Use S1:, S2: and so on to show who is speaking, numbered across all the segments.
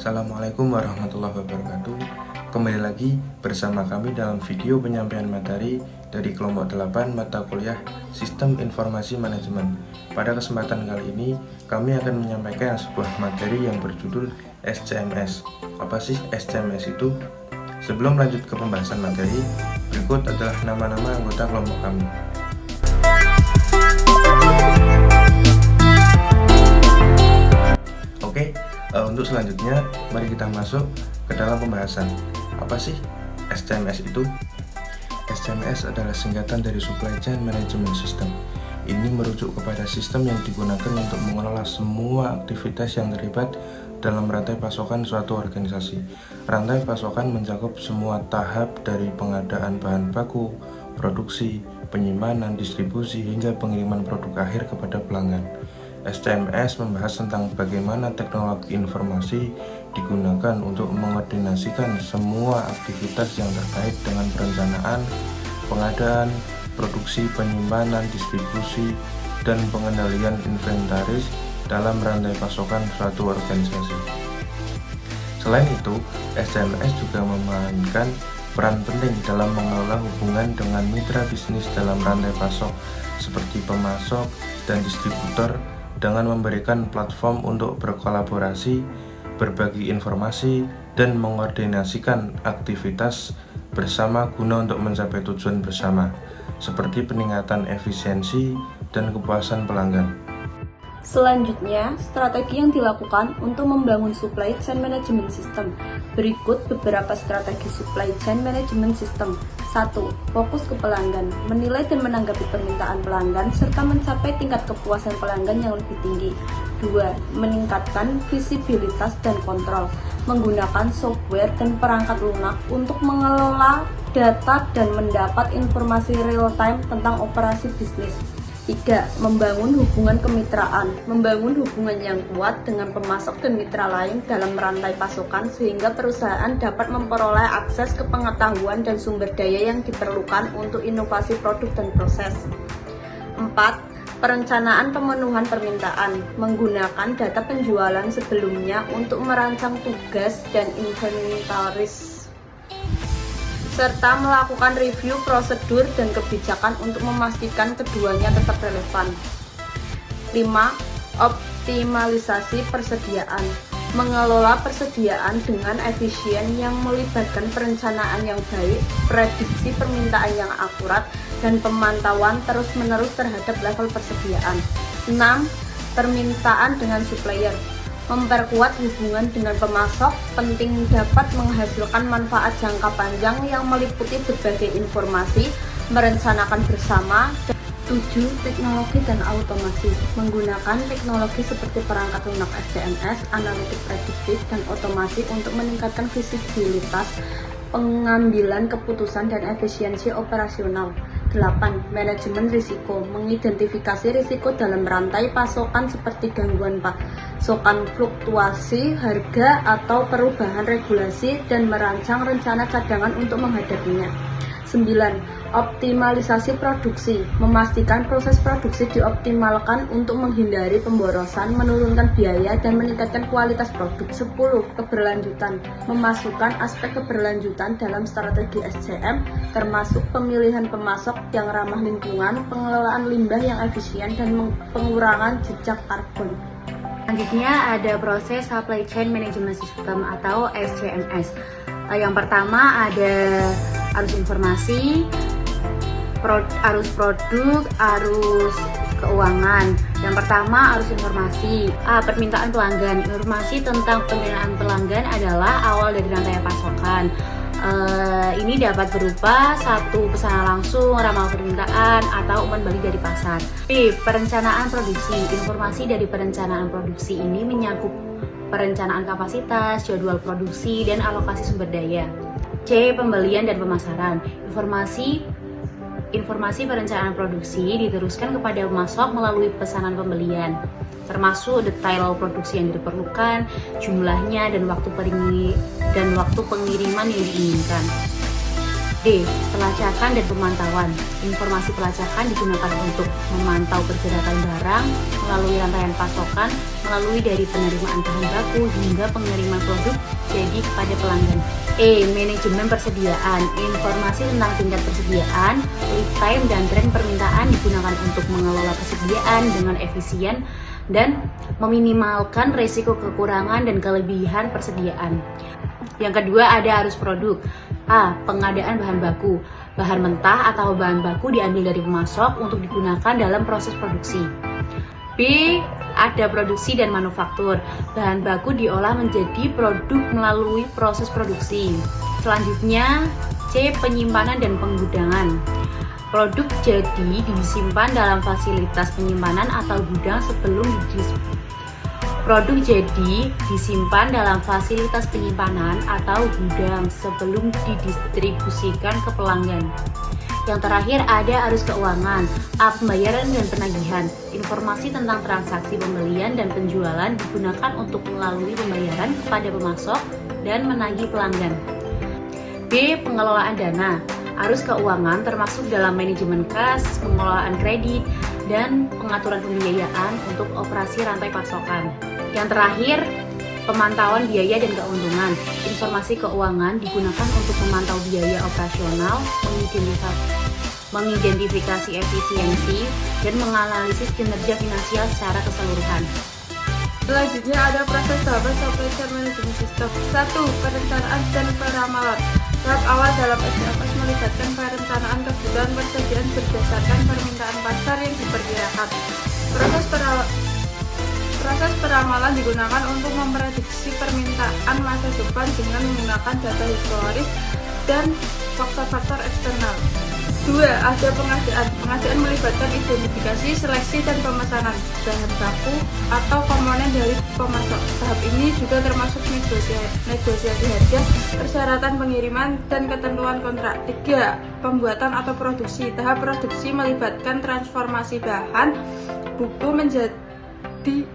S1: Assalamualaikum warahmatullahi wabarakatuh. Kembali lagi bersama kami dalam video penyampaian materi dari kelompok 8 mata kuliah Sistem Informasi Manajemen. Pada kesempatan kali ini kami akan menyampaikan sebuah materi yang berjudul SCMS. Apa sih SCMS itu? Sebelum lanjut ke pembahasan materi, berikut adalah nama-nama anggota kelompok kami. Untuk selanjutnya, mari kita masuk ke dalam pembahasan. Apa sih SCMS itu? SCMS adalah singkatan dari Supply Chain Management System. Ini merujuk kepada sistem yang digunakan untuk mengelola semua aktivitas yang terlibat dalam rantai pasokan suatu organisasi. Rantai pasokan mencakup semua tahap dari pengadaan bahan baku, produksi, penyimpanan, distribusi, hingga pengiriman produk akhir kepada pelanggan. SCMS membahas tentang bagaimana teknologi informasi digunakan untuk mengkoordinasikan semua aktivitas yang terkait dengan perencanaan, pengadaan, produksi, penyimpanan, distribusi, dan pengendalian inventaris dalam rantai pasokan suatu organisasi. Selain itu, SCMS juga memainkan peran penting dalam mengelola hubungan dengan mitra bisnis dalam rantai pasok seperti pemasok dan distributor, dengan memberikan platform untuk berkolaborasi, berbagi informasi, dan mengkoordinasikan aktivitas bersama guna untuk mencapai tujuan bersama, seperti peningkatan efisiensi dan kepuasan pelanggan.
S2: Selanjutnya, strategi yang dilakukan untuk membangun Supply Chain Management System. Berikut beberapa strategi Supply Chain Management System. 1. Fokus ke pelanggan, menilai dan menanggapi permintaan pelanggan, serta mencapai tingkat kepuasan pelanggan yang lebih tinggi. 2. Meningkatkan visibilitas dan kontrol, menggunakan software dan perangkat lunak untuk mengelola data dan mendapat informasi real-time tentang operasi bisnis. 3. Membangun hubungan kemitraan, membangun hubungan yang kuat dengan pemasok dan mitra lain dalam rantai pasokan sehingga perusahaan dapat memperoleh akses ke pengetahuan dan sumber daya yang diperlukan untuk inovasi produk dan proses. 4. Perencanaan pemenuhan permintaan, menggunakan data penjualan sebelumnya untuk merancang tugas dan inventaris, serta melakukan review prosedur dan kebijakan untuk memastikan keduanya tetap relevan. 5. Optimalisasi persediaan, mengelola persediaan dengan efisien yang melibatkan perencanaan yang baik, prediksi permintaan yang akurat, dan pemantauan terus-menerus terhadap level persediaan. 6. Permintaan dengan supplier, memperkuat hubungan dengan pemasok, penting dapat menghasilkan manfaat jangka panjang yang meliputi berbagai informasi, merencanakan bersama. 7. Teknologi dan automasi, menggunakan teknologi seperti perangkat lunak SCMS, analitik prediktif, dan otomasi untuk meningkatkan visibilitas, pengambilan keputusan, dan efisiensi operasional. 8. Manajemen risiko, mengidentifikasi risiko dalam rantai pasokan seperti gangguan pasokan, fluktuasi harga, atau perubahan regulasi, dan merancang rencana cadangan untuk menghadapinya. 9. Optimalisasi produksi, memastikan proses produksi dioptimalkan untuk menghindari pemborosan, menurunkan biaya, dan meningkatkan kualitas produk. 10. Keberlanjutan, memasukkan aspek keberlanjutan dalam strategi SCM, termasuk pemilihan pemasok yang ramah lingkungan, pengelolaan limbah yang efisien, dan pengurangan jejak karbon.
S3: Selanjutnya ada proses Supply Chain Management System atau SCMS. Yang pertama ada arus informasi, arus produk, arus keuangan. Yang pertama arus informasi. Permintaan pelanggan. Informasi tentang permintaan pelanggan adalah awal dari rantai pasokan. Ini dapat berupa 1. Pesanan langsung, ramal permintaan, atau umpan balik dari pasar. B. Perencanaan produksi. Informasi dari perencanaan produksi ini menyangkut perencanaan kapasitas, jadwal produksi, dan alokasi sumber daya. C. Pembelian dan pemasaran. Informasi perencanaan produksi diteruskan kepada pemasok melalui pesanan pembelian, termasuk detail produksi yang diperlukan, jumlahnya, dan waktu pengiriman yang diinginkan. D. Pelacakan dan pemantauan. Informasi pelacakan digunakan untuk memantau pergerakan barang melalui rantaian pasokan, melalui dari penerimaan bahan baku hingga pengiriman produk jadi kepada pelanggan. E. Manajemen persediaan. Informasi tentang tingkat persediaan, lead time, dan tren permintaan digunakan untuk mengelola persediaan dengan efisien dan meminimalkan risiko kekurangan dan kelebihan persediaan. Yang kedua ada arus produk. A. Pengadaan bahan baku. Bahan mentah atau bahan baku diambil dari pemasok untuk digunakan dalam proses produksi. B. Ada produksi dan manufaktur. Bahan baku diolah menjadi produk melalui proses produksi. Selanjutnya C. Penyimpanan dan penggudangan. Produk jadi disimpan dalam fasilitas penyimpanan atau gudang sebelum Produk jadi disimpan dalam fasilitas penyimpanan atau gudang sebelum didistribusikan ke pelanggan. Yang terakhir ada arus keuangan. A. Pembayaran dan penagihan. Informasi tentang transaksi pembelian dan penjualan digunakan untuk melalui pembayaran kepada pemasok dan menagih pelanggan. B. Pengelolaan dana. Arus keuangan termasuk dalam manajemen kas, pengelolaan kredit, dan pengaturan pembiayaan untuk operasi rantai pasokan. Yang terakhir, pemantauan biaya dan keuntungan. Informasi keuangan digunakan untuk memantau biaya operasional, mengidentifikasi efisiensi, dan menganalisis kinerja finansial secara keseluruhan.
S2: Selanjutnya ada proses tahapan supply chain management system. 1. Perencanaan dan peramalan. Tahap awal dalam SCMS melibatkan perencanaan kebutuhan persediaan berdasarkan permintaan pasar yang diperkirakan. Proses peramalan digunakan untuk memprediksi permintaan masa depan dengan menggunakan data historis dan faktor-faktor eksternal. 2. Ada pengadaan. Pengadaan melibatkan identifikasi, seleksi, dan pemesanan bahan baku atau komponen dari pemasok. Tahap ini juga termasuk negosiasi harga, persyaratan pengiriman, dan ketentuan kontrak. 3. Pembuatan atau produksi. Tahap produksi melibatkan transformasi bahan buku menjadi 3.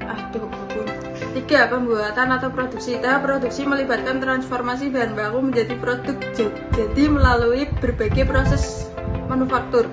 S2: Pembuatan atau produksi. Tahap produksi melibatkan transformasi bahan baku menjadi produk jadi melalui berbagai proses manufaktur.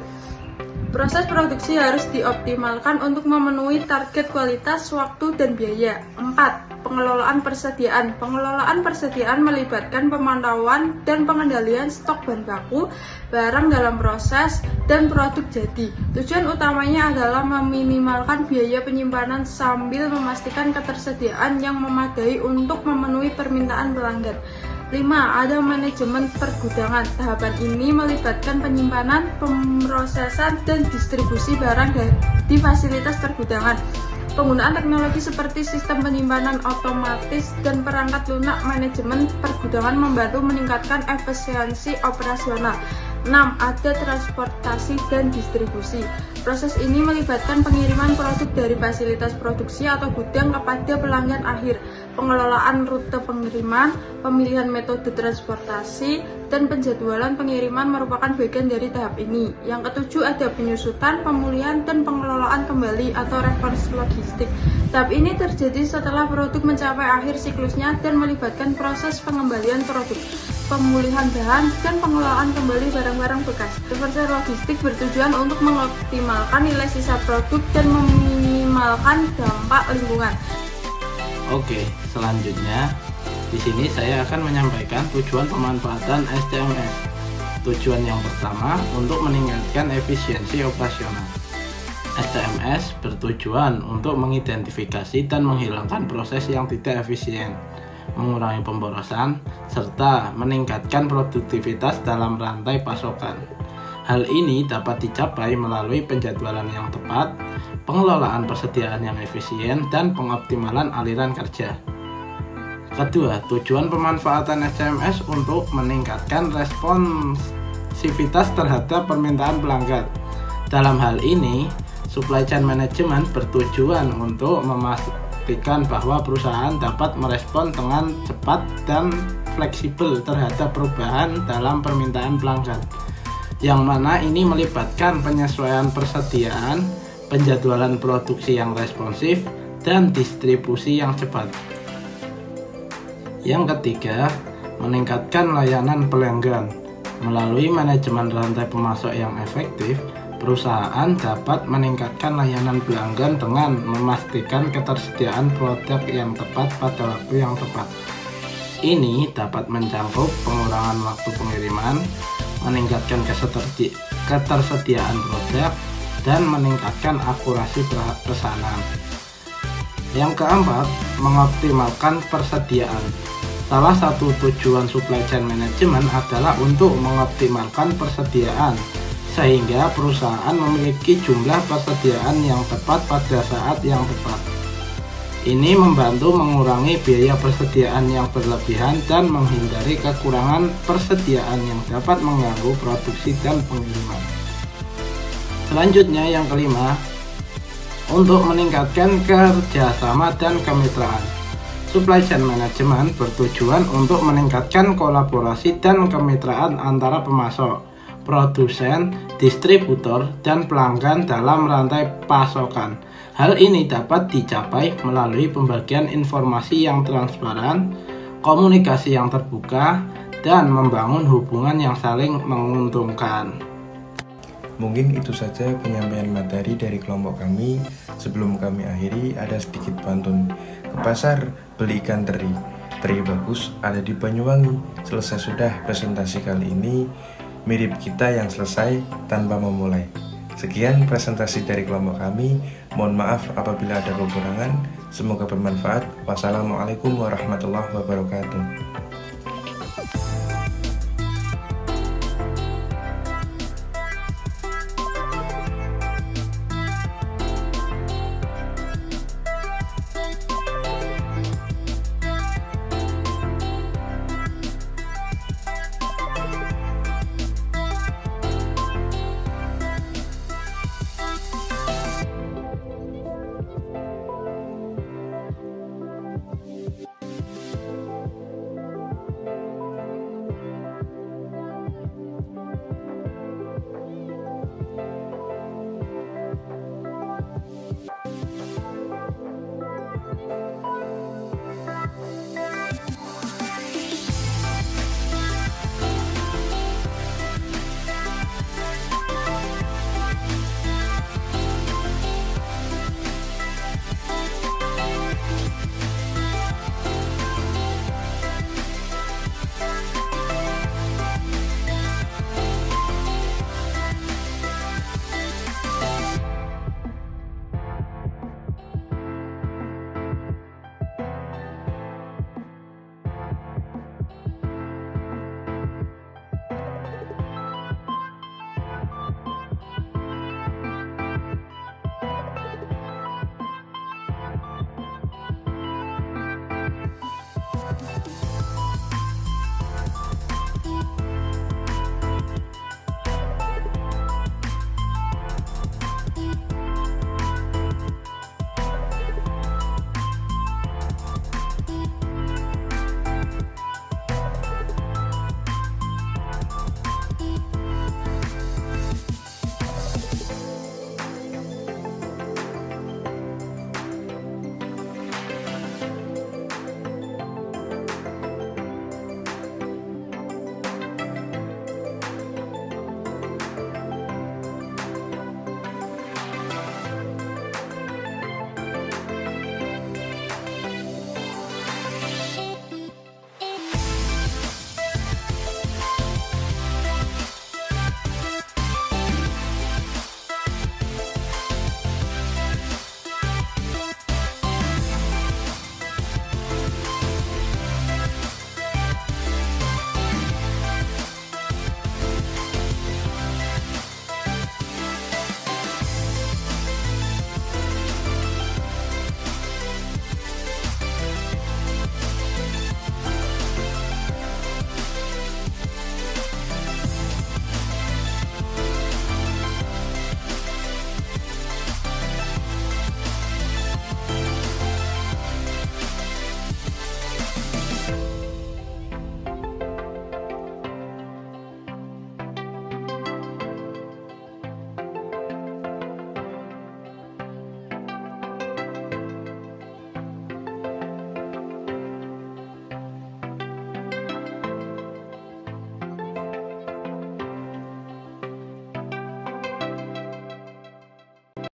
S2: Proses produksi harus dioptimalkan untuk memenuhi target kualitas, waktu, dan biaya. 4. Pengelolaan persediaan. Pengelolaan persediaan melibatkan pemantauan dan pengendalian stok bahan baku, barang dalam proses, dan produk jadi. Tujuan utamanya adalah meminimalkan biaya penyimpanan sambil memastikan ketersediaan yang memadai untuk memenuhi permintaan pelanggan. 5. Ada manajemen pergudangan. Tahapan ini melibatkan penyimpanan, pemrosesan, dan distribusi barang di fasilitas pergudangan. Penggunaan teknologi seperti sistem penyimpanan otomatis dan perangkat lunak manajemen pergudangan membantu meningkatkan efisiensi operasional. 6. Ada transportasi dan distribusi. Proses ini melibatkan pengiriman produk dari fasilitas produksi atau gudang kepada pelanggan akhir, pengelolaan rute pengiriman, pemilihan metode transportasi, dan penjadwalan pengiriman merupakan bagian dari tahap ini. Yang ketujuh ada penyusutan, pemulihan, dan pengelolaan kembali atau reverse logistik. Tahap ini terjadi setelah produk mencapai akhir siklusnya dan melibatkan proses pengembalian produk, pemulihan bahan, dan pengelolaan kembali barang-barang bekas. Reverse logistik bertujuan untuk mengoptimalkan nilai sisa produk dan meminimalkan dampak lingkungan.
S4: Oke, selanjutnya di sini saya akan menyampaikan tujuan pemanfaatan SCMS. Tujuan yang pertama untuk meningkatkan efisiensi operasional. SCMS bertujuan untuk mengidentifikasi dan menghilangkan proses yang tidak efisien, mengurangi pemborosan, serta meningkatkan produktivitas dalam rantai pasokan. Hal ini dapat dicapai melalui penjadwalan yang tepat, pengelolaan persediaan yang efisien, dan pengoptimalan aliran kerja. Kedua, tujuan pemanfaatan SCMS untuk meningkatkan responsivitas terhadap permintaan pelanggan. Dalam hal ini, supply chain management bertujuan untuk memastikan bahwa perusahaan dapat merespon dengan cepat dan fleksibel terhadap perubahan dalam permintaan pelanggan, yang mana ini melibatkan penyesuaian persediaan, penjadwalan produksi yang responsif, dan distribusi yang cepat. Yang ketiga, meningkatkan layanan pelanggan. Melalui manajemen rantai pemasok yang efektif, perusahaan dapat meningkatkan layanan pelanggan dengan memastikan ketersediaan produk yang tepat pada waktu yang tepat. Ini dapat mencakup pengurangan waktu pengiriman, meningkatkan ketersediaan produk, dan meningkatkan akurasi pesanan. Yang keempat, mengoptimalkan persediaan. Salah satu tujuan supply chain management adalah untuk mengoptimalkan persediaan, sehingga perusahaan memiliki jumlah persediaan yang tepat pada saat yang tepat. Ini membantu mengurangi biaya persediaan yang berlebihan dan menghindari kekurangan persediaan yang dapat mengganggu produksi dan pengiriman. Selanjutnya yang kelima, untuk meningkatkan kerjasama dan kemitraan. Supply chain management bertujuan untuk meningkatkan kolaborasi dan kemitraan antara pemasok, produsen, distributor, dan pelanggan dalam rantai pasokan. Hal ini dapat dicapai melalui pembagian informasi yang transparan, komunikasi yang terbuka, dan membangun hubungan yang saling menguntungkan.
S1: Mungkin itu saja penyampaian materi dari kelompok kami. Sebelum kami akhiri, ada sedikit pantun. Ke pasar beli ikan teri. Teri bagus ada di Banyuwangi. Selesai sudah presentasi kali ini. Mirip kita yang selesai tanpa memulai. Sekian presentasi dari kelompok kami. Mohon maaf apabila ada kekurangan. Semoga bermanfaat. Wassalamualaikum warahmatullahi wabarakatuh.